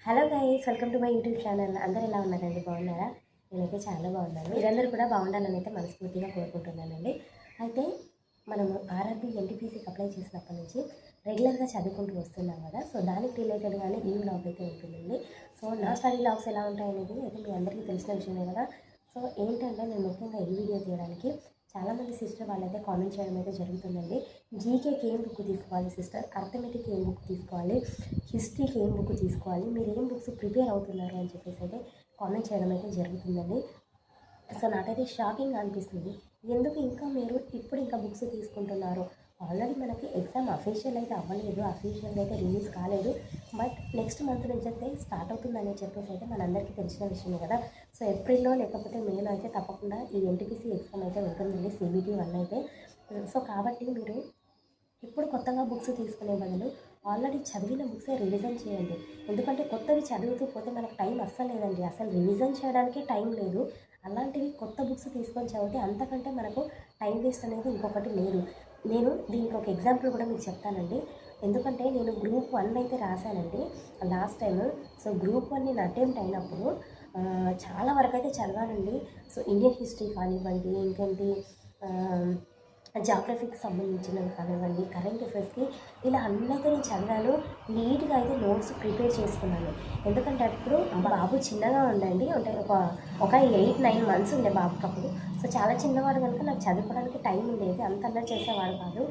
Hello guys, welcome to my YouTube channel. అందరూ ఎలా ఉన్నారండి? బాగున్నారా? నేనైతే చాలా బాగున్నాను. మీరందరూ కూడా బాగుండాలని అయితే మనస్ఫూర్తిగా కోరుకుంటున్నానండి. అయితే మనము ఆర్ఆర్బీ ఎన్టీపీసీకి అప్లై చేసినప్పటి నుంచి రెగ్యులర్గా చదువుకుంటూ వస్తున్నాం కదా. సో దానికి రిలేటెడ్గానే ఈ వ్లాగ్ అయితే ఉంటుందండి. సో నా స్టడీ వ్లాగ్స్ ఎలా ఉంటాయనేది అయితే మీ అందరికీ తెలిసిన విషయమే కదా. సో ఏంటంటే నేను ముఖ్యంగా ఈ వీడియో తీయడానికి చాలామంది సిస్టర్ వాళ్ళైతే కామెంట్ చేయడం అయితే జరుగుతుందండి. జీకేకి ఏం బుక్ తీసుకోవాలి సిస్టర్, అర్థమెటిక్ ఏం బుక్ తీసుకోవాలి, హిస్టరీకి ఏం బుక్ తీసుకోవాలి, మీరు ఏం బుక్స్ ప్రిపేర్ అవుతున్నారు అని చెప్పేసి అయితే కామెంట్ చేయడం అయితే జరుగుతుందండి. సో నాకైతే షాకింగ్ అనిపిస్తుంది. ఎందుకు ఇంకా మీరు ఇప్పుడు ఇంకా బుక్స్ తీసుకుంటున్నారు? ఆల్రెడీ మనకి ఎగ్జామ్ అఫీషియల్ అయితే అవ్వలేదు, అఫీషియల్గా అయితే రిలీజ్ కాలేదు. బట్ నెక్స్ట్ మంత్ నుంచి అయితే స్టార్ట్ అవుతుందని చెప్పేసి అయితే మనందరికీ తెలిసిన విషయమే కదా. సో ఏప్రిల్లో లేకపోతే మేలో అయితే తప్పకుండా ఈ ఎన్టీపీసీ ఎగ్జామ్ అయితే ఉంటుందండి, CBT 1 అయితే. సో కాబట్టి మీరు ఇప్పుడు కొత్తగా బుక్స్ తీసుకునే బదులు ఆల్రెడీ చదివిన బుక్సే రివిజన్ చేయండి. ఎందుకంటే కొత్తవి చదువుతూ పోతే మనకు టైం అస్సలు లేదండి, అసలు రివిజన్ చేయడానికే టైం లేదు. అలాంటివి కొత్త బుక్స్ తీసుకొని చదివితే అంతకంటే మనకు టైం వేస్ట్ అనేది ఇంకొకటి లేదు. నేను దీనికి ఒక ఎగ్జాంపుల్ కూడా మీకు చెప్తానండి. ఎందుకంటే నేను గ్రూప్ 1 అయితే రాశానండి లాస్ట్ టైం. సో గ్రూప్ 1 నేను అటెంప్ట్ అయినప్పుడు చాలా వరకు అయితే చదవానండి. సో ఇండియన్ హిస్టరీ కానివ్వండి, ఇంకేంటి జాగ్రఫీకి సంబంధించినవి కానివ్వండి, కరెంట్ అఫైర్స్కి, ఇలా అన్నైతే నేను చదివాను. నీట్గా అయితే నోట్స్ ప్రిపేర్ చేసుకున్నాను. ఎందుకంటే అప్పుడు బాబు చిన్నగా ఉండండి, అంటే ఒక 8-9 మంత్స్ ఉండే బాబుకి అప్పుడు. సో చాలా చిన్నవాడు కనుక నాకు చదువుకోవడానికి టైం ఉండేది, అంత అల్లరి చేసేవాడు కాదు.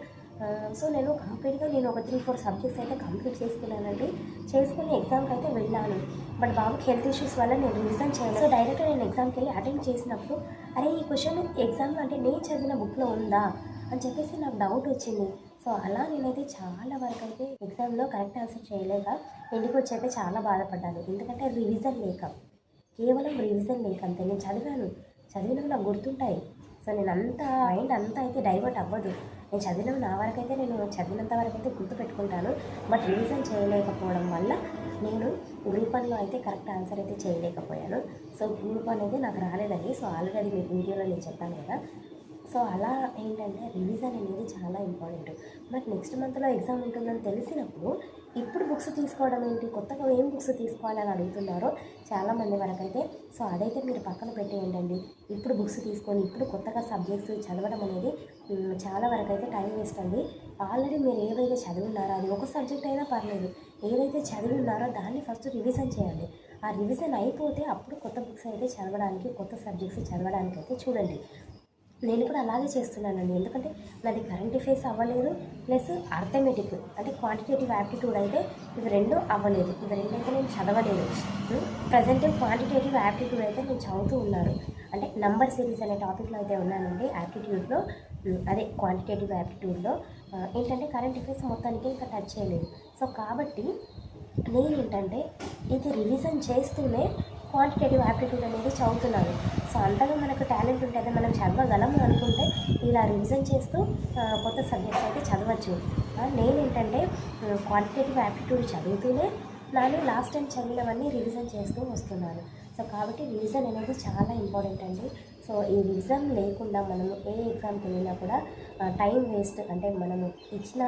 సో నేను కంప్లీట్గా ఒక 3-4 సబ్జెక్ట్స్ అయితే కంప్లీట్ చేసుకున్నానండి. చేసుకుని ఎగ్జామ్కి అయితే వెళ్ళాను. బట్ బాబుకి హెల్త్ ఇష్యూస్ వల్ల నేను రివిజన్ చేయలేదు. సో డైరెక్ట్గా నేను ఎగ్జామ్కి వెళ్ళి అటెండ్ చేసినప్పుడు అరే ఈ క్వశ్చన్ ఎగ్జామ్లో అంటే నేను చదివిన బుక్లో ఉందా అని చెప్పేసి నాకు డౌట్ వచ్చింది. సో అలా నేనైతే చాలా వరకు అయితే ఎగ్జామ్లో కరెక్ట్ ఆన్సర్ చేయలేక ఇంటికి వచ్చి అయితే చాలా బాధపడ్డాను. ఎందుకంటే రివిజన్ లేక, కేవలం రివిజన్ లేక అంతే. నేను చదివినవి నాకు గుర్తుంటాయి. సో నేను మైండ్ అంతా అయితే డైవర్ట్ అవ్వదు. నేను చదివినవి నా వరకు అయితే నేను చదివినంత వరకు అయితే గుర్తుపెట్టుకుంటాను. బట్ రివిజన్ చేయలేకపోవడం వల్ల నేను గ్రూప్ 1లో అయితే కరెక్ట్ ఆన్సర్ అయితే చేయలేకపోయాను. సో గ్రూప్ 1 అయితే నాకు రాలేదండి. సో ఆల్రెడీ మీకు వీడియోలో నేను చెప్పాను కదా. సో అలా ఏంటంటే రివిజన్ అనేది చాలా ఇంపార్టెంట్. మనకు నెక్స్ట్ మంత్లో ఎగ్జామ్ ఉంటుందని తెలిసినప్పుడు ఇప్పుడు బుక్స్ తీసుకోవడం ఏంటి, కొత్తగా ఏం బుక్స్ తీసుకోవాలని అడుగుతున్నారో చాలామంది వరకు అయితే. సో అదైతే మీరు పక్కన పెట్టేయండి. ఇప్పుడు బుక్స్ తీసుకొని ఇప్పుడు కొత్తగా సబ్జెక్ట్స్ చదవడం అనేది చాలా వరకు అయితే టైం వేస్ట్ అండి. ఆల్రెడీ మీరు ఏవైతే చదివి ఉన్నారో, అది ఒక సబ్జెక్ట్ అయినా పర్లేదు, ఏదైతే చదివి ఉన్నారో దాన్ని ఫస్ట్ రివిజన్ చేయండి. ఆ రివిజన్ అయిపోతే అప్పుడు కొత్త బుక్స్ అయితే చదవడానికి, కొత్త సబ్జెక్ట్స్ చదవడానికి అయితే చూడండి. నేను కూడా అలాగే చేస్తున్నానండి. ఎందుకంటే నాది కరెంట్ అఫైర్స్ అవ్వలేదు, ప్లస్ అర్థమెటిక్ అంటే క్వాంటిటేటివ్ యాప్టిట్యూడ్ అయితే ఇవి రెండు అవ్వలేదు. ఇవి రెండు అయితే నేను చదవలేదు. ప్రజెంట్ క్వాంటిటేటివ్ యాప్టిట్యూడ్ అయితే నేను చదువుతూ ఉన్నాను. అంటే నంబర్ సిరీస్ అనే టాపిక్లో అయితే ఉన్నానండి యాప్టిట్యూడ్లో. అదే క్వాంటిటేటివ్ యాప్టిట్యూడ్లో ఏంటంటే కరెంట్ అఫైర్స్ మొత్తానికి ఇంకా టచ్ చేయలేదు. సో కాబట్టి నేను ఏంటంటే ఇది రివిజన్ చేస్తూనే క్వాంటిటేటివ్ యాప్టిట్యూడ్ అనేది చదువుతున్నాను. సో అంతగా మనకు టాలెంట్ ఉంటే, మనం చదవగలము అనుకుంటే ఇలా రివిజన్ చేస్తూ కొత్త సబ్జెక్ట్స్ అయితే చదవచ్చు. నేనేంటంటే క్వాంటిటేటివ్ యాప్టిట్యూడ్ చదువుతూనే లాస్ట్ టైం చదివినవన్నీ రివిజన్ చేస్తూ వస్తున్నాను. సో కాబట్టి రివిజన్ అనేది చాలా ఇంపార్టెంట్ అండి. సో ఈ రివిజన్ లేకుండా మనము ఏ ఎగ్జామ్కి వెళ్ళినా కూడా టైం వేస్ట్, అంటే మనము ఇచ్చిన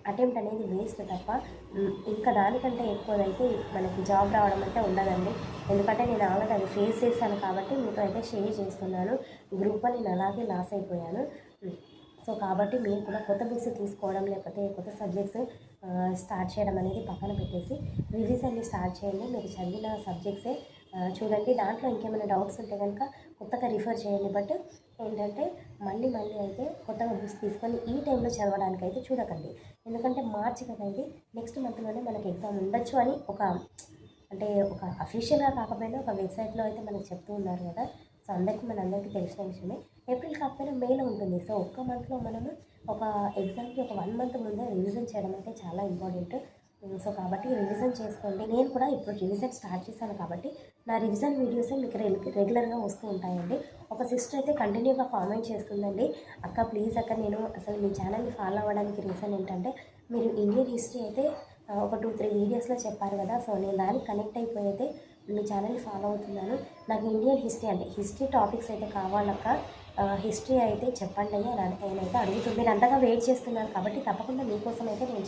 అటెంప్ట్ అనేది వేస్ట్ తప్ప ఇంకా దానికంటే ఎక్కువదైతే మనకి జాబ్ రావడం అయితే ఉండదండి. ఎందుకంటే నేను ఆల్రెడీ అది ఫేస్ చేశాను కాబట్టి మీతో అయితే షేర్ చేస్తున్నాను. గ్రూప్ 1 నేను అలాగే లాస్ అయిపోయాను. సో కాబట్టి మీరు కూడా కొత్త బుక్స్ తీసుకోవడం, లేకపోతే కొత్త సబ్జెక్ట్స్ స్టార్ట్ చేయడం అనేది పక్కన పెట్టేసి రివిజన్ని స్టార్ట్ చేయండి. మీరు చదివిన సబ్జెక్ట్సే చూడండి. దాంట్లో ఇంకేమైనా డౌట్స్ ఉంటే కనుక కొత్తగా రిఫర్ చేయండి. బట్ ఏంటంటే మళ్ళీ అయితే కొత్తగా బుక్స్ తీసుకొని ఈ టైంలో చదవడానికి అయితే చూడకండి. ఎందుకంటే మార్చి కదా, ఇది నెక్స్ట్ మంత్లోనే మనకి ఎగ్జామ్ ఉండొచ్చు అని ఒక అఫీషియల్గా కాకపోయినా ఒక వెబ్సైట్లో అయితే మనకు చెప్తూ ఉన్నారు కదా. సో మనందరికీ తెలిసిన విషయమే. ఏప్రిల్ కాకపోయినా మేలో ఉంటుంది. సో ఒక్క మంత్లో మనము ఒక ఎగ్జామ్కి ఒక 1 మంత్ ముందే రివిజన్ చేయడం అయితే చాలా ఇంపార్టెంట్. సో కాబట్టి రివిజన్ చేసుకోండి. నేను కూడా ఇప్పుడు రివిజన్ స్టార్ట్ చేశాను కాబట్టి నా రివిజన్ వీడియోసే మీకు రెగ్యులర్గా వస్తూ ఉంటాయండి. ఒక సిస్టర్ అయితే కంటిన్యూగా కామెంట్ చేస్తుందండి, అక్క ప్లీజ్ అక్క, నేను అసలు మీ ఛానల్ని ఫాలో అవ్వడానికి రీజన్ ఏంటంటే మీరు ఇండియన్ హిస్టరీ అయితే ఒక 2-3 వీడియోస్లో చెప్పారు కదా. సో నేను దానికి కనెక్ట్ అయిపోయి అయితే మీ ఛానల్ని ఫాలో అవుతున్నాను. నాకు ఇండియన్ హిస్టరీ టాపిక్స్ అయితే కావాలక్క, హిస్టరీ అయితే చెప్పండి అని నేనైతే అడుగుతుంది. మీరు అంతగా వెయిట్ చేస్తున్నారు కాబట్టి తప్పకుండా మీకోసం అయితే నేను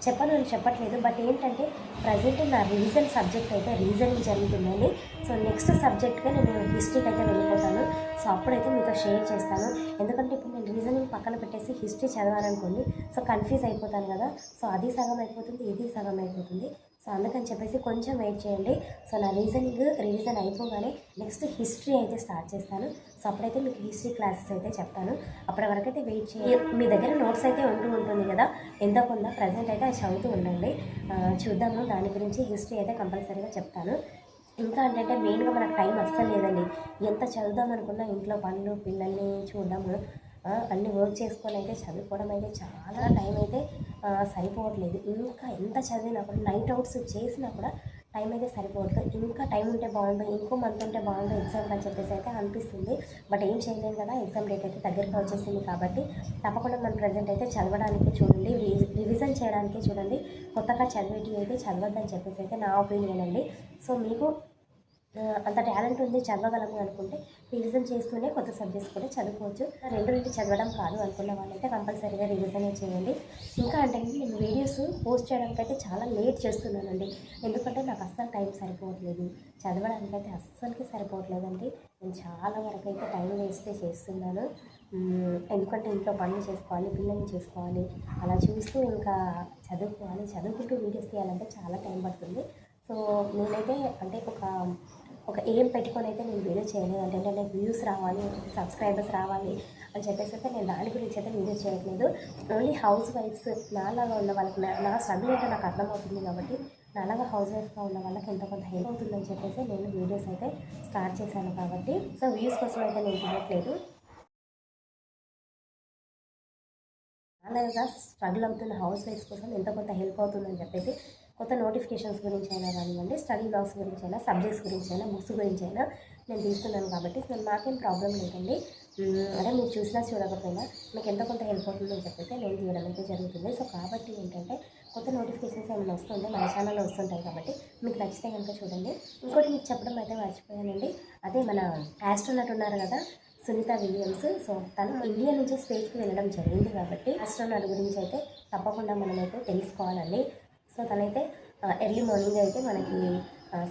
చెప్పను అని చెప్పట్లేదు. బట్ ఏంటంటే ప్రజెంట్ నా రీజన్ సబ్జెక్ట్ అయితే రీజనింగ్ జరుగుతుందండి. సో నెక్స్ట్ సబ్జెక్ట్గా నేను హిస్టరీకి అయితే వెళ్ళిపోతాను. సో అప్పుడైతే మీతో షేర్ చేస్తాను. ఎందుకంటే ఇప్పుడు నేను రీజనింగ్ పక్కన పెట్టేసి హిస్టరీ చదవాలనుకోండి, సో కన్ఫ్యూజ్ అయిపోతాను కదా. సో అది సగం అయిపోతుంది, ఇది సగం అయిపోతుంది. సో అందుకని చెప్పేసి కొంచెం వెయిట్ చేయండి. సో నా రివిజన్ అయిపోగానే నెక్స్ట్ హిస్టరీ అయితే స్టార్ట్ చేస్తాను. సో అప్పుడైతే మీకు హిస్టరీ క్లాసెస్ అయితే చెప్తాను. అప్పటి వరకు అయితే వెయిట్ చేయండి. మీ దగ్గర నోట్స్ అయితే ఉంటుంది కదా, ఎంతో కొంత ప్రజెంట్ అయితే అది చదువుతూ ఉండండి. చూద్దాము, దాని గురించి హిస్టరీ అయితే కంపల్సరీగా చెప్తాను. ఇంకా అంటే మెయిన్గా మనకు టైం అస్సలు లేదండి. ఎంత చదువుదాం అనుకున్నా ఇంట్లో పనులు, పిల్లల్ని చూడడము, అన్ని వర్క్ చేసుకొని అయితే చదువుకోవడం అయితే చాలా టైం అయితే సరిపోవట్లేదు. ఇంకా ఎంత చదివినా కూడా నైట్ అవుట్స్ చేసినా కూడా టైం అయితే సరిపోవట్లేదు. ఇంకా టైం ఉంటే బాగుండు, ఇంకో మంత్ ఉంటే బాగుండు ఎగ్జామ్ అని చెప్పేసి అయితే అనిపిస్తుంది. బట్ ఏం చేయలేం కదా, ఎగ్జామ్ డేట్ అయితే దగ్గరగా వచ్చేసింది కాబట్టి తప్పకుండా మనం ప్రజెంట్ అయితే చదవడానికి చూడండి, రివిజన్ చేయడానికి చూడండి. కొత్తగా చదివేటి అయితే చదవద్దని చెప్పేసి అయితే నా ఒపీనియన్ అండి. సో మీకు అంత టాలెంట్ ఉంది, చదవగలము అనుకుంటే రివిజన్ చేస్తూనే కొత్త సబ్జెక్ట్స్ కూడా చదువుకోవచ్చు. రెండు చదవడం కాదు అనుకున్న వాళ్ళైతే కంపల్సరీగా రివిజనే చేయండి. ఇంకా అంటే నేను వీడియోస్ పోస్ట్ చేయడానికి అయితే చాలా లేట్ చేస్తున్నానండి. ఎందుకంటే నాకు అస్సలు టైం సరిపోవట్లేదు, చదవడానికి అయితే అస్సలకి సరిపోవట్లేదండి. నేను చాలా వరకు అయితే టైం వేస్టే చేస్తున్నాను. ఎందుకంటే ఇంట్లో పనులు చేసుకోవాలి, పిల్లల్ని చేసుకోవాలి, అలా చూస్తూ ఇంకా చదువుకుంటూ వీడియోస్ తీయాలంటే చాలా టైం పడుతుంది. సో నేనైతే అంటే ఒక ఎయిం పెట్టుకొని అయితే నేను వీడియో చేయలేదు. అంటే నాకు వ్యూస్ రావాలి, సబ్స్క్రైబర్స్ రావాలి అని చెప్పేసి అయితే నేను దాని గురించి అయితే వీడియో చేయట్లేదు. ఓన్లీ హౌస్ వైఫ్స్ నాలాగా ఉన్న వాళ్ళకి నా స్ట్రగుల్ అయితే నాకు అర్థమవుతుంది కాబట్టి నాలాగా హౌస్ వైఫ్గా ఉన్న వాళ్ళకి ఎంత కొంత హెల్ప్ అవుతుందని చెప్పేసి నేను వీడియోస్ అయితే స్టార్ట్ చేశాను కాబట్టి సో వ్యూస్ కోసం అయితే నేను తీయట్లేదు. అలాగా స్ట్రగుల్ అవుతున్న హౌస్ వైఫ్స్ కోసం ఎంత కొంత హెల్ప్ అవుతుందని చెప్పేసి కొత్త నోటిఫికేషన్స్ గురించి అయినా కానివ్వండి, స్టడీ బ్లాగ్స్ గురించి అయినా, సబ్జెక్ట్స్ గురించి అయినా, బుక్స్ గురించి అయినా నేను తీసుకున్నాను కాబట్టి నాకేం ప్రాబ్లం లేదండి. అదే మీరు చూసినా చూడకపోయినా మీకు ఎంత కొంత హెల్ప్ అవుతుందని చెప్పేసి నేను తీయడం అయితే జరుగుతుంది. సో కాబట్టి ఏంటంటే కొత్త నోటిఫికేషన్స్ ఏమైనా వస్తుంటే మన ఛానల్లో వస్తుంటాయి కాబట్టి మీకు నచ్చితే కనుక చూడండి. ఇంకోటి మీకు చెప్పడం అయితే మర్చిపోయానండి, అదే మన ఆస్ట్రోనట్ ఉన్నారు కదా సునీత విలియమ్స్. సో తను ఇండియా నుంచి స్పేస్కి వెళ్ళడం జరిగింది కాబట్టి ఆస్ట్రోనట్ గురించి అయితే తప్పకుండా మనమైతే తెలుసుకోవాలండి. సో తనైతే ఎర్లీ మార్నింగ్ అయితే మనకి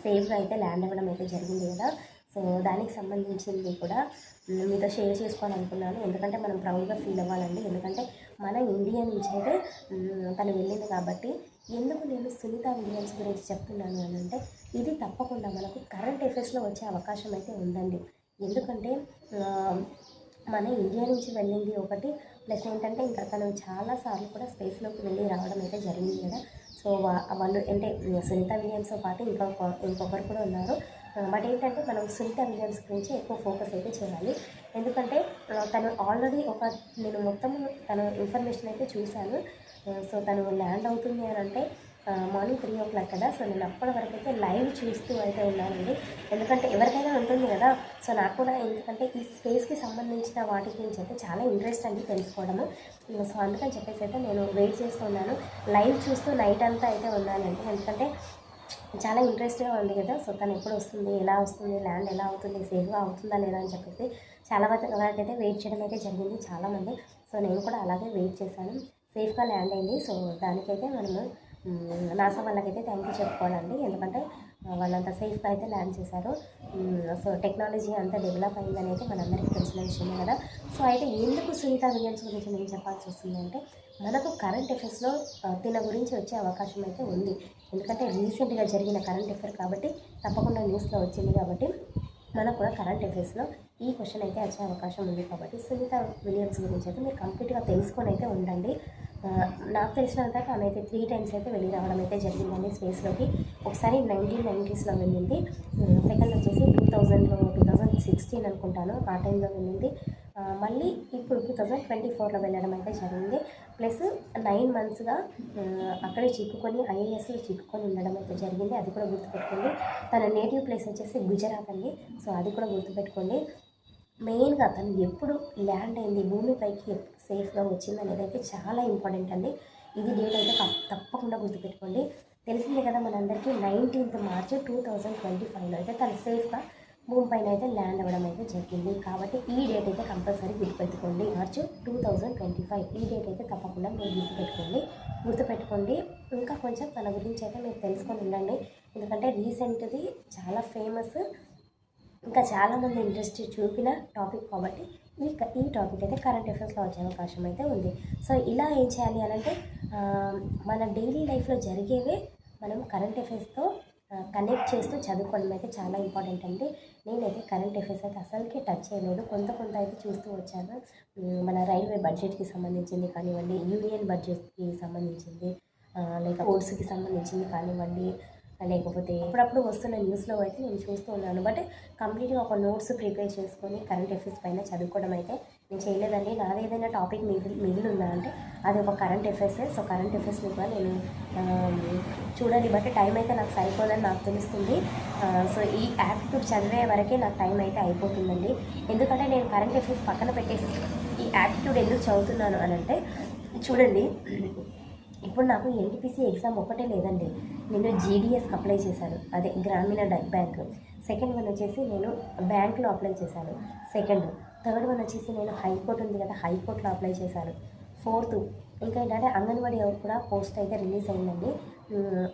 సేఫ్గా అయితే ల్యాండ్ అవ్వడం అయితే జరిగింది కదా. సో దానికి సంబంధించింది కూడా మీతో షేర్ చేసుకోవాలనుకున్నాను. ఎందుకంటే మనం ప్రౌడ్గా ఫీల్ అవ్వాలండి. ఎందుకంటే మన ఇండియా నుంచి అయితే తను వెళ్ళింది కాబట్టి. ఎందుకు నేను సునీత విలియమ్స్ గురించి చెప్తున్నాను అని అంటే ఇది తప్పకుండా మనకు కరెంట్ అఫైర్స్లో వచ్చే అవకాశం అయితే ఉందండి. ఎందుకంటే మన ఇండియా నుంచి వెళ్ళింది ఒకటి, ప్లస్ ఏంటంటే ఇంకా తను చాలాసార్లు కూడా స్పేస్లోకి వెళ్ళి రావడం అయితే జరిగింది కదా. సో వాళ్ళు అంటే సునీత విలియమ్స్తో పాటు ఇంకొకరు కూడా ఉన్నారు. బట్ ఏంటంటే మనం సునీత విలియమ్స్ గురించి ఎక్కువ ఫోకస్ అయితే చేయాలి. ఎందుకంటే తను ఆల్రెడీ నేను మొత్తం తన ఇన్ఫర్మేషన్ అయితే చూశాను. సో తను ల్యాండ్ అవుతుంది అని అంటే మార్నింగ్ 3 o'clock కదా. సో నేను అప్పటి వరకు అయితే లైవ్ చూస్తూ అయితే ఉన్నానండి. ఎందుకంటే ఎవరికైనా ఉంటుంది కదా. సో నాకు కూడా ఎందుకంటే ఈ స్పేస్కి సంబంధించిన వాటి గురించి అయితే చాలా ఇంట్రెస్ట్ అండి తెలుసుకోవడము. సో అందుకని చెప్పేసి అయితే నేను వెయిట్ చేస్తున్నాను, లైవ్ చూస్తూ నైట్ అంతా అయితే ఉన్నానండి. ఎందుకంటే చాలా ఇంట్రెస్ట్గా ఉంది కదా. సో తను ఎప్పుడు వస్తుంది, ఎలా వస్తుంది, ల్యాండ్ ఎలా అవుతుంది, సేఫ్గా అవుతుందా లేదా అని చెప్పేసి చాలా వరకు అయితే వెయిట్ చేయడం అయితే జరిగింది చాలామంది. సో నేను కూడా అలాగే వెయిట్ చేశాను, సేఫ్గా ల్యాండ్ అయింది. సో దానికైతే మనము నాసా వాళ్ళకైతే థ్యాంక్ యూ చెప్పుకోవాలండి. ఎందుకంటే వాళ్ళంతా సేఫ్గా అయితే ల్యాండ్ చేశారు. సో టెక్నాలజీ అంతా డెవలప్ అయిందని అయితే మనందరికీ తెలిసిన విషయమే కదా. సో అయితే ఎందుకు సునీత విలియమ్స్ గురించి నేను చెప్పాల్సి వస్తుందంటే మనకు కరెంట్ అఫైర్స్లో తిన గురించి వచ్చే అవకాశం అయితే ఉంది. ఎందుకంటే రీసెంట్గా జరిగిన కరెంట్ అఫైర్ కాబట్టి తప్పకుండా న్యూస్లో వచ్చింది కాబట్టి మనకు కూడా కరెంట్ అఫైర్స్లో ఈ క్వశ్చన్ అయితే వచ్చే అవకాశం ఉంది. కాబట్టి సునీత విలియమ్స్ గురించి అయితే మీరు కంప్లీట్గా తెలుసుకొని అయితే ఉండండి. నాకు తెలిసినంత ఆమె 3 times అయితే వెళ్ళి రావడం అయితే జరిగిందండి స్పేస్లోకి. ఒకసారి 1990sలో వెళ్ళింది, సెకండ్ వచ్చేసి 2016 అనుకుంటాను ఆ టైంలో వెళ్ళింది. మళ్ళీ ఇప్పుడు 2024లో వెళ్ళడం అయితే జరిగింది. ప్లస్ 9 monthsగా అక్కడే చిక్కుకొని ఐఏఎస్లో చిక్కుకొని ఉండడం అయితే జరిగింది. అది కూడా గుర్తుపెట్టుకోండి. తన నేటివ్ ప్లేస్ వచ్చేసి గుజరాత్ అండి. సో అది కూడా గుర్తుపెట్టుకోండి. మెయిన్గా తను ఎప్పుడు ల్యాండ్ అయింది, భూమిపైకి ఎప్పుడు సేఫ్గా వచ్చింది అనేది అయితే చాలా ఇంపార్టెంట్ అండి. ఇది డేట్ అయితే తప్పకుండా గుర్తుపెట్టుకోండి. తెలిసిందే కదా మనందరికీ 19th March 2025లో అయితే తను సేఫ్గా భూమి పైన అయితే ల్యాండ్ అవ్వడం అయితే జరిగింది. కాబట్టి ఈ డేట్ అయితే కంపల్సరీ గుర్తుపెట్టుకోండి. మార్చ్ 2025 ఈ డేట్ అయితే తప్పకుండా మీరు గుర్తుపెట్టుకోండి. ఇంకా కొంచెం తన గురించి అయితే మీరు తెలుసుకొని ఉండండి. ఎందుకంటే రీసెంట్ది చాలా ఫేమస్, ఇంకా చాలామంది ఇంట్రెస్ట్ చూపిన టాపిక్ కాబట్టి ఈ టాపిక్ అయితే కరెంట్ అఫైర్స్లో వచ్చే అవకాశం అయితే ఉంది. సో ఇలా ఏం చేయాలి అని అంటే మన డైలీ లైఫ్లో జరిగేవే మనం కరెంట్ అఫైర్స్తో కనెక్ట్ చేస్తూ చదువుకోవడం అయితే చాలా ఇంపార్టెంట్ అండి. నేనైతే కరెంట్ అఫైర్స్ అయితే అసలుకే టచ్ చేయలేదు, కొంత అయితే చూస్తూ వచ్చాను. మన రైల్వే బడ్జెట్కి సంబంధించింది కానివ్వండి, యూనియన్ బడ్జెట్కి సంబంధించింది, లేక కోర్సుకి సంబంధించింది కానివ్వండి, లేకపోతే అప్పుడప్పుడు వస్తున్న న్యూస్లో అయితే నేను చూస్తూ ఉన్నాను. బట్ కంప్లీట్గా ఒక నోట్స్ ప్రిపేర్ చేసుకొని కరెంట్ అఫైర్స్ పైన చదువుకోవడం అయితే నేను చేయలేదండి. నాది ఏదైనా టాపిక్ మిగిలి ఉందా అంటే అది ఒక కరెంట్ అఫైర్సే. సో కరెంట్ అఫైర్స్ని కూడా నేను చూడాలి, బట్ టైం అయితే నాకు సరిపోదని నాకు తెలుస్తుంది. సో ఈ యాప్టిట్యూడ్ చదివే వరకే నాకు టైం అయితే అయిపోతుందండి. ఎందుకంటే నేను కరెంట్ అఫైర్స్ పక్కన పెట్టేసి ఈ యాప్టిట్యూడ్ ఎందుకు చదువుతున్నాను అని అంటే, చూడండి ఇప్పుడు నాకు ఎన్టీపీసీ ఎగ్జామ్ ఒకటే లేదండి. నేను జీడీఎస్కి అప్లై చేశాను, అదే గ్రామీణ బ్యాంక్. సెకండ్ వన్ వచ్చేసి నేను బ్యాంక్లో అప్లై చేశాను. థర్డ్ వన్ వచ్చేసి నేను హైకోర్టు ఉంది కదా, హైకోర్టులో అప్లై చేశాను. ఫోర్త్ ఇంకా ఏంటంటే అంగన్వాడీ కూడా పోస్ట్ అయితే రిలీజ్ అయిందండి.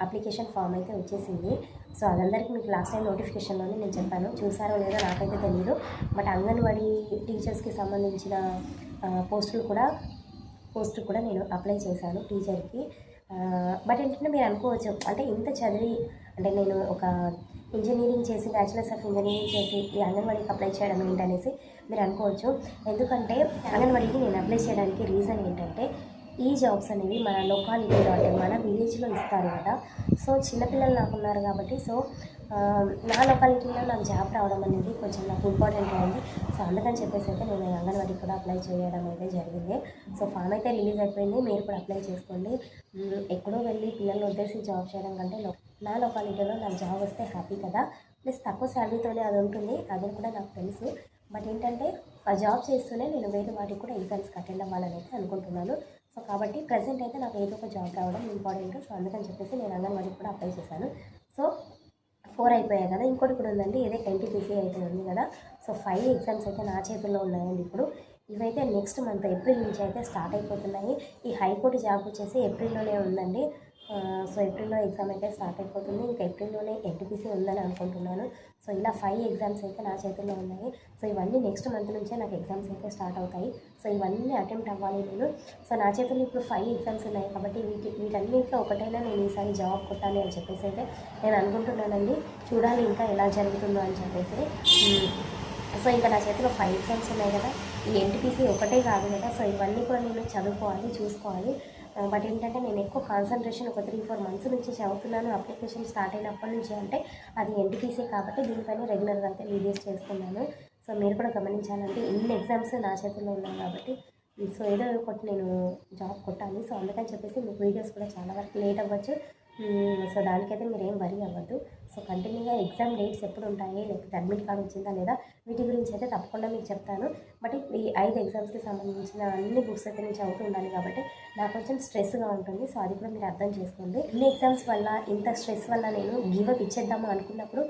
అప్లికేషన్ ఫామ్ అయితే వచ్చేసింది. సో అదందరికీ మీకు లాస్ట్ టైం నోటిఫికేషన్లోనే నేను చెప్పాను, చూసారో లేదో నాకైతే తెలియదు. బట్ అంగన్వాడీ టీచర్స్కి సంబంధించిన పోస్ట్ కూడా నేను అప్లై చేశాను టీచర్కి. బట్ ఏంటంటే మీరు అనుకోవచ్చు, అంటే ఇంత చదివి అంటే నేను ఒక ఇంజనీరింగ్ చేసి బ్యాచిలర్స్ ఆఫ్ ఇంజనీరింగ్ చేసి ఈ అంగన్వాడీకి అప్లై చేయడం ఏంటనేసి మీరు అనుకోవచ్చు. ఎందుకంటే అంగన్వాడీకి నేను అప్లై చేయడానికి రీజన్ ఏంటంటే, ఈ జాబ్స్ అనేవి మన లొకాలిటీలో అంటే మన విలేజ్లో ఇస్తారు కదా. సో చిన్నపిల్లలు నాకు ఉన్నారు కాబట్టి, సో నా లొకాలిటీలో నాకు జాబ్ రావడం అనేది కొంచెం నాకు ఇంపార్టెంట్ అయింది. సో అందుకని చెప్పేసి అయితే నేను అంగన్వాడీకి కూడా అప్లై చేయడం అయితే జరిగింది. సో ఫామ్ అయితే రిలీజ్ అయిపోయింది, మీరు కూడా అప్లై చేసుకోండి. ఎక్కడో వెళ్ళి పిల్లల్ని వదిలేసి జాబ్ చేయడం కంటే నా లొకాలిటీలో నాకు జాబ్ వస్తే హ్యాపీ కదా. ప్లస్ తక్కువ శాలరీతోనే అది ఉంటుంది, అది కూడా నాకు తెలుసు. బట్ ఏంటంటే ఆ జాబ్ చేస్తూనే నేను వేరే వాటికి కూడా ఎగ్జామ్స్కి అటెండ్ అవ్వాలని అయితే అనుకుంటున్నాను. సో కాబట్టి ప్రజెంట్ అయితే నాకు ఏదో ఒక జాబ్ రావడం ఇంపార్టెంట్. సో అందుకని చెప్పేసి నేను అంగన్వాడీకి కూడా అప్లై చేశాను. సో 4 అయిపోయాయి కదా, ఇంకోటి కూడా ఉందండి, ఇదే ఎన్టీపీసీ అయితే ఉంది కదా. సో 5 ఎగ్జామ్స్ అయితే నా చేతుల్లో ఉన్నాయండి ఇప్పుడు. ఇవైతే నెక్స్ట్ మంత్ ఏప్రిల్ నుంచి అయితే స్టార్ట్ అయిపోతున్నాయి. ఈ హైకోర్టు జాబ్ వచ్చేసి ఏప్రిల్లోనే ఉందండి. సో ఏప్రిల్లో ఎగ్జామ్ అయితే స్టార్ట్ అయిపోతుంది. ఇంకా ఏప్రిల్లోనే ఎన్టీపీసీ ఉందని అనుకుంటున్నాను. సో ఇలా 5 ఎగ్జామ్స్ అయితే నా చేతుల్లో ఉన్నాయి. సో ఇవన్నీ నెక్స్ట్ మంత్ నుంచే నాకు ఎగ్జామ్స్ అయితే స్టార్ట్ అవుతాయి. సో ఇవన్నీ అటెంప్ట్ అవ్వాలి నేను. సో నా చేతుల్లో ఇప్పుడు 5 ఎగ్జామ్స్ ఉన్నాయి కాబట్టి వీటన్నింటిలో ఒకటైనా నేను ఈసారి జాబ్ కొట్టాలి అని చెప్పేసి అయితే నేను అనుకుంటున్నానండి. చూడాలి ఇంకా ఎలా జరుగుతుందో అని చెప్పేసి. సో ఇంకా నా చేతిలో 5 ఎగ్జామ్స్ ఉన్నాయి కదా, ఈ ఎన్టీపీసీ ఒకటే కాదు కదా. సో ఇవన్నీ కూడా నేను చదువుకోవాలి, చూసుకోవాలి. బట్ ఏంటంటే నేను ఎక్కువ కాన్సన్ట్రేషన్ ఒక 3-4 మంత్స్ నుంచి చదువుతున్నాను. అప్లికేషన్ స్టార్ట్ అయినప్పటి నుంచి అంటే అది ఎన్టీపీసీ కాబట్టి దీనిపైన రెగ్యులర్గా అయితే వీడియోస్ చేస్తున్నాను. సో మీరు కూడా గమనించాలంటే ఇన్ని ఎగ్జామ్స్ నా చేతుల్లో ఉన్నాయి కాబట్టి సో ఏదో ఒకటి నేను జాబ్ కొట్టాలి. సో అందుకని చెప్పేసి మీకు వీడియోస్ కూడా చాలా వరకు లేట్ అవ్వచ్చు. సో దానికైతే మీరు ఏం వరీ అవ్వద్దు. సో కంటిన్యూగా ఎగ్జామ్ డేట్స్ ఎప్పుడు ఉంటాయి, లేకపోతే అడ్మిట్ కార్డ్ వచ్చిందా లేదా, వీటి గురించి అయితే తప్పకుండా మీకు చెప్తాను. బట్ ఈ 5 ఎగ్జామ్స్కి సంబంధించిన అన్ని బుక్స్ అయితే నేను చదువుతూ ఉండాలి కాబట్టి నాకు కొంచెం స్ట్రెస్గా ఉంటుంది. సో అది కూడా మీరు అర్థం చేసుకోండి. ఇన్ని ఎగ్జామ్స్ వల్ల ఇంత స్ట్రెస్ వల్ల నేను గివప్ ఇచ్చేద్దాము అనుకున్నప్పుడు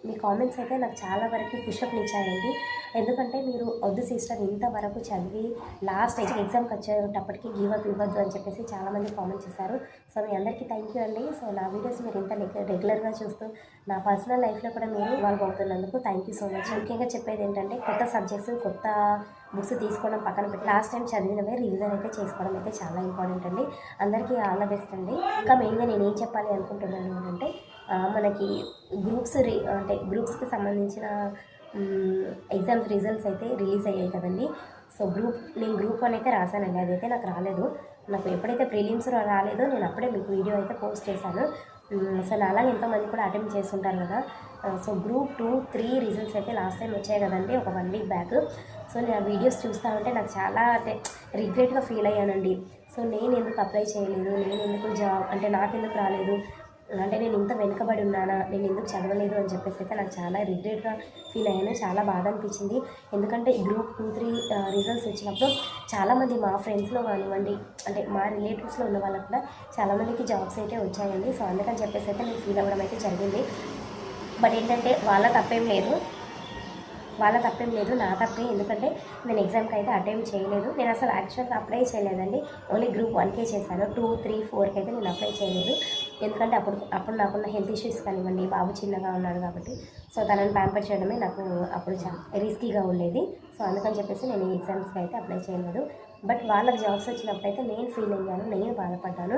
మీ కామెంట్స్ అయితే నాకు చాలా వరకు పుషప్ని ఇచ్చాయండి. ఎందుకంటే మీరు వద్దు సిస్టర్ ఇంతవరకు చదివి లాస్ట్ ఎగ్జామ్కి వచ్చేటప్పటికి గివప్ ఇవ్వద్దు అని చెప్పేసి చాలామంది కామెంట్ చేశారు. సో మీ అందరికీ థ్యాంక్ యూ అండి. సో నా వీడియోస్ మీరు ఇంత రెగ్యులర్గా చూస్తూ నా పర్సనల్ లైఫ్లో కూడా మీరు ఇన్వాల్వ్ అవుతున్నందుకు థ్యాంక్ యూ సో మచ్. ముఖ్యంగా చెప్పేది ఏంటంటే కొత్త సబ్జెక్ట్స్ కొత్త బుక్స్ తీసుకోవడం పక్కన పెట్టి లాస్ట్ టైం చదివినవే రివిజన్ అయితే చేసుకోవడం అయితే చాలా ఇంపార్టెంట్ అండి. అందరికీ ఆల్ ద బెస్ట్ అండి. ఇంకా మెయిన్గా నేను ఏం చెప్పాలి అనుకుంటున్నాను అంటే మనకి గ్రూప్స్కి సంబంధించిన ఎగ్జామ్స్ రిజల్ట్స్ అయితే రిలీజ్ అయ్యాయి కదండి. సో నేను గ్రూప్ 1 అయితే రాశానండి, అదైతే నాకు రాలేదు. నాకు ఎప్పుడైతే ప్రిలిమ్స్ రాలేదో నేను అప్పుడే మీకు వీడియో అయితే పోస్ట్ చేశాను. సో అలాగే ఎంతోమంది కూడా అటెంప్ట్ చేస్తుంటారు కదా. సో గ్రూప్ 2, 3 రిజల్ట్స్ అయితే లాస్ట్ టైం వచ్చాయి కదండి, ఒక 1 వీక్ బ్యాక్. సో నేను ఆ వీడియోస్ చూస్తూ ఉంటే నాకు చాలా రిగ్రెట్గా ఫీల్ అయ్యానండి. సో నేను ఎందుకు అప్లై చేయలేదు, నేను ఎందుకు జాబ్ అంటే నాకెందుకు రాలేదు, అంటే నేను ఇంత వెనుకబడి ఉన్నానా, నేను ఎందుకు చదవలేదు అని చెప్పేసి అయితే నాకు చాలా రిగ్రెట్గా ఫీల్ అయ్యాను. చాలా బాధ అనిపించింది. ఎందుకంటే ఈ గ్రూప్ 2, 3 రిజల్ట్స్ వచ్చినప్పుడు చాలామంది మా ఫ్రెండ్స్లో కానివ్వండి, అంటే మా రిలేటివ్స్లో ఉన్న వాళ్ళకు కూడా చాలామందికి జాబ్స్ అయితే వచ్చాయండి. సో అందుకని చెప్పేసి అయితే నేను ఫీల్ అవ్వడం అయితే జరిగింది. బట్ ఏంటంటే వాళ్ళ తప్పేం లేదు, నా తప్పే. ఎందుకంటే నేను ఎగ్జామ్కి అయితే అటెంప్ట్ చేయలేదు. నేను అసలు యాక్చువల్గా అప్లై చేయలేదండి. ఓన్లీ గ్రూప్ 1కే చేశాను. 2, 3, 4కి అయితే నేను అప్లై చేయలేదు. ఎందుకంటే అప్పుడు నాకున్న హెల్త్ ఇష్యూస్ కానివ్వండి, బాబు చిన్నగా ఉన్నాడు కాబట్టి సో తనని ప్యాంపర్ చేయడమే నాకు అప్పుడు రిస్కీగా ఉండేది. సో అందుకని చెప్పేసి నేను ఈ ఎగ్జామ్స్కి అయితే అప్లై చేయలేదు. బట్ వాళ్ళకి జాబ్స్ వచ్చినప్పుడు అయితే నేను ఫీల్ అయ్యాను, నేను బాధపడ్డాను.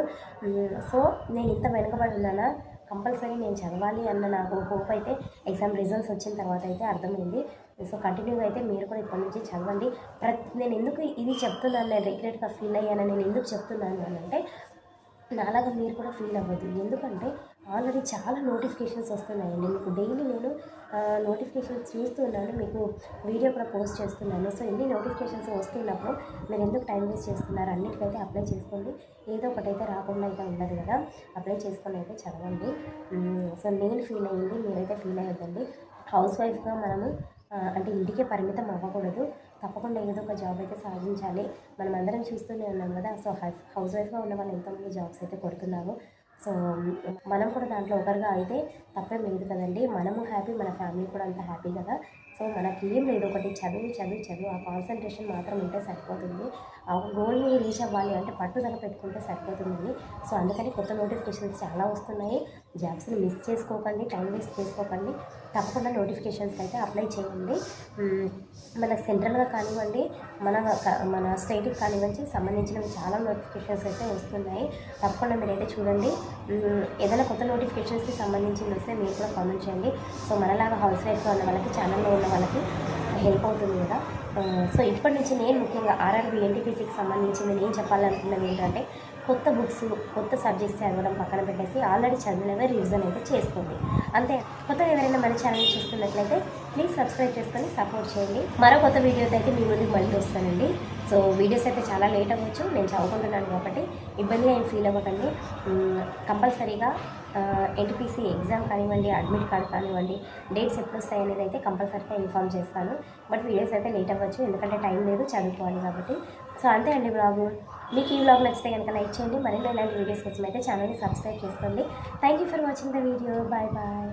సో నేను ఇంత వెనుకబడి ఉన్నానా, కంపల్సరీ నేను చదవాలి అన్న నాకు హోప్ అయితే ఎగ్జామ్ రిజల్ట్స్ వచ్చిన తర్వాత అయితే అర్థమైంది. సో కంటిన్యూగా అయితే మీరు కూడా ఇప్పటి నుంచి చదవండి. నేను ఎందుకు ఇది చెప్తున్నాను, నేను రిగ్రెట్గా ఫీల్ అయ్యాను, నేను ఎందుకు చెప్తున్నాను అని అంటే, నాలాగా మీరు కూడా ఫీల్ అవ్వద్దు. ఎందుకంటే ఆల్రెడీ చాలా నోటిఫికేషన్స్ వస్తున్నాయండి మీకు. డైలీ నేను నోటిఫికేషన్స్ చూస్తున్నాను, మీకు వీడియో కూడా పోస్ట్ చేస్తున్నాను. సో ఎన్ని నోటిఫికేషన్స్ వస్తున్నప్పుడు మీరు ఎందుకు టైం వేస్ట్ చేస్తున్నారు? అన్నిటికైతే అప్లై చేసుకోండి. ఏదో ఒకటైతే రాకుండా అయితే ఉండదు కదా, అప్లై చేసుకొని అయితే చదవండి. సో నేను ఫీల్ అయ్యింది, మీరైతే ఫీల్ అయ్యొద్దండి. హౌస్ వైఫ్గా మనము అంటే ఇంటికే పరిమితం అవ్వకూడదు. తప్పకుండా ఏదో ఒక జాబ్ అయితే సాధించాలి. మనం అందరం చూస్తూనే ఉన్నాం కదా. సో హౌస్ వైఫ్గా ఉన్న వాళ్ళు ఎంతోమంది జాబ్స్ అయితే కొడుతున్నారు. సో మనం కూడా దాంట్లో ఒకరిగా అయితే తప్పేం లేదు కదండి. మనము హ్యాపీ, మన ఫ్యామిలీ కూడా అంత హ్యాపీ కదా. సో మనకి ఏం లేదు, ఒకటి చదువు ఆ కాన్సన్ట్రేషన్ మాత్రం ఉంటే సరిపోతుంది. ఆ గోల్ని రీచ్ అవ్వాలి అంటే పట్టుదల పెట్టుకుంటే సరిపోతుందండి. సో అందుకని కొత్త నోటిఫికేషన్స్ చాలా వస్తున్నాయి. జాబ్స్ని మిస్ చేసుకోకండి, టైం వేస్ట్ చేసుకోకండి. తప్పకుండా నోటిఫికేషన్స్కి అయితే అప్లై చేయండి. మన సెంట్రల్గా కానివ్వండి, మన స్టేట్కి కానివ్వండి సంబంధించినవి చాలా నోటిఫికేషన్స్ అయితే వస్తున్నాయి. తప్పకుండా మీరైతే చూడండి. ఏదైనా కొత్త నోటిఫికేషన్స్కి సంబంధించింది వస్తే మీరు కూడా కామెంట్ చేయండి. సో మనలాగా హౌస్ వైఫ్గా ఉన్న వాళ్ళకి, ఛానల్లో ఉన్న వాళ్ళకి హెల్ప్ అవుతుంది కదా. సో ఇప్పటి నుంచి నేను ముఖ్యంగా ఆర్ఆర్బీ ఎన్టీపీసీకి సంబంధించింది నేను చెప్పాలనుకున్నది ఏంటంటే, కొత్త బుక్స్, కొత్త సబ్జెక్ట్స్ చదవడం పక్కన పెట్టేసి ఆల్రెడీ చదివినవే రివిజన్ అయితే చేసుకోండి. అంతే. కొత్తగా ఎవరైనా మన ఛానల్ చూస్తున్నట్లయితే ప్లీజ్ సబ్స్క్రైబ్ చేసుకొని సపోర్ట్ చేయండి. మరో కొత్త వీడియోతో అయితే మీ ముందుకు మళ్ళీ వస్తానండి. సో వీడియోస్ అయితే చాలా లేట్ అవ్వచ్చు, నేను చదువుకుంటున్నాను కాబట్టి ఇబ్బందిగా ఏం ఫీల్ అవ్వకండి. కంపల్సరీగా ఎన్టీపీసీ ఎగ్జామ్ కానివ్వండి, అడ్మిట్ కార్డ్ కానివ్వండి, డేట్స్ ఎప్పుడు వస్తాయి అనేది అయితే కంపల్సరీగా ఇన్ఫామ్ చేస్తాను. బట్ వీడియోస్ అయితే లేట్ అవ్వచ్చు, ఎందుకంటే టైం లేదు, చదువుకోవాలి కాబట్టి. సో అంతే అండి బ్లాగు. మీకు ఈ బ్లాగ్ నచ్చితే కనుక లైక్ చేయండి. మరిన్ని ఇలాంటి వీడియోస్ కోసం అయితే ఛానల్ని సబ్స్క్రైబ్ చేసుకోండి. Thank you for watching the video. Bye bye.